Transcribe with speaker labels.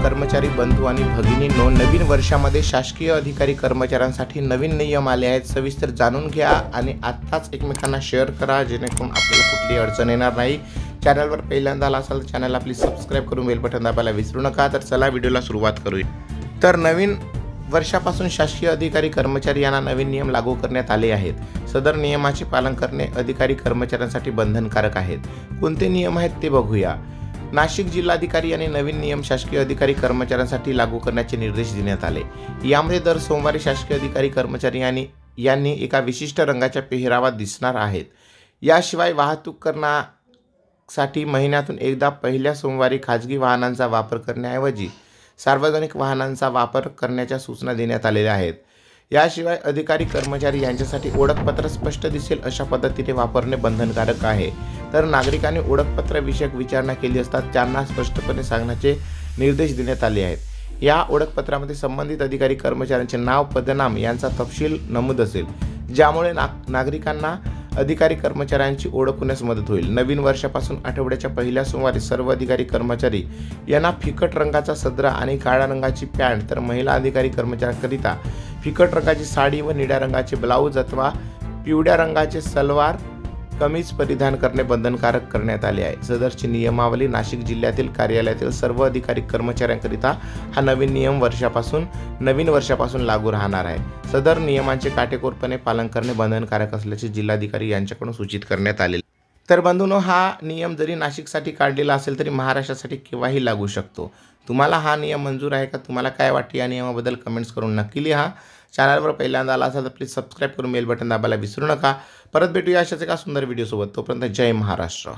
Speaker 1: कर्मचारी बंधू आणि भगिनींनो, नवीन वर्षामध्ये शासकीय अधिकारी कर्मचाऱ्यांसाठी नवीन नियम आले आहेत। सविस्तर जाणून घ्या आणि आत्ताच एकमेकांना शेअर करा जेणेकरून आपल्याला कुठलीही अडचण येणार नाही। चॅनलवर पहिल्यांदा आला असाल तर चॅनलला प्लीज सबस्क्राइब करून बेल बटन दाबायला विसरू नका। तर चला व्हिडिओला सुरुवात करूया। तर नवीन वर्षापासून शासकीय अधिकारी कर्मचारी यांना नवीन नियम लागू करण्यात आले आहेत। सदर नियमाचे पालन करणे अधिकारी कर्मचाऱ्यांसाठी बंधनकारक आहेत। कोणते नियम आहेत ते बघूया। नाशिक जिल्हाधिकारी यांनी नवीन नियम शासकीय अधिकारी कर्मचाऱ्यांसाठी लागू करण्याचे निर्देश देण्यात आले। यामध्ये दर सोमवारी शासकीय अधिकारी कर्मचारी यांनी एका विशिष्ट रंगाच्या पेहरावात दिसणार आहेत। याशिवाय वाहतूक करण्यासाठी महिन्यातून एकदा पहिल्या सोमवारी खाजगी वाहनांचा वापर करण्याऐवजी सार्वजनिक वाहनांचा वापर करण्याच्या सूचना देण्यात आलेल्या आहेत। याशिवाय अधिकारी कर्मचारी यांच्यासाठी ओळखपत्र स्पष्ट दिसेल अशा पद्धतीने वापरणे बंधनकारक आहे। तर नागरिकांनी ओळखपत्र विषयक विचारणा केली असता त्यांना स्पष्टपणे सांगण्याचे निर्देश देण्यात आले आहेत। या ओळखपत्रामध्ये संबंधित अधिकारी कर्मचाऱ्यांचे नाव, पदनाम यांचा तपशील नमूद असेल, ज्यामुळे नागरिकांना अधिकारी कर्मचाऱ्यांची ओळख होण्यास मदत होईल। नवीन वर्षापासून आठवड्याच्या पहिल्या सोमवारी सर्व अधिकारी कर्मचारी यांना फिकट रंगाचा सदरा आणि काळ्या रंगाची पॅन्ट, तर महिला अधिकारी कर्मचाऱ्यांकरिता फिकट रंगाची साडी व निळ्या रंगाचे ब्लाऊज अथवा पिवळ्या रंगाचे सलवार कमीज परिधान करणे बंधनकारक करण्यात आले आहे। सदरची नियमावली नाशिक जिल्ह्यातील कार्यालयातील सर्व अधिकारी कर्मचाऱ्यांकरिता हा नवीन वर्षापासून लागू राहणार आहे। सदर नियमांचे काटेकोरपणे पालन करणे बंधनकारक असल्याचे जिल्हाधिकारी यांच्याकडून सूचित करण्यात आले। तर बंधूंनो, हा नियम जरी नाशिकसाठी काढलेला असेल तरी महाराष्ट्रासाठी केव्हाही लागू शकतो। तुम्हाला हा नियम मंजूर आहे का? तुम्हाला काय वाटते या नियमाबद्दल कमेंट्स करून नक्की लिहा। चॅनलवर पहिल्यांदा आला असाल तर प्लीज सबस्क्राइब करून बेल बटन दाबायला विसरू नका। परत भेटूया अशाच एका सुंदर व्हिडिओ सोबत। तोपर्यंत जय महाराष्ट्र।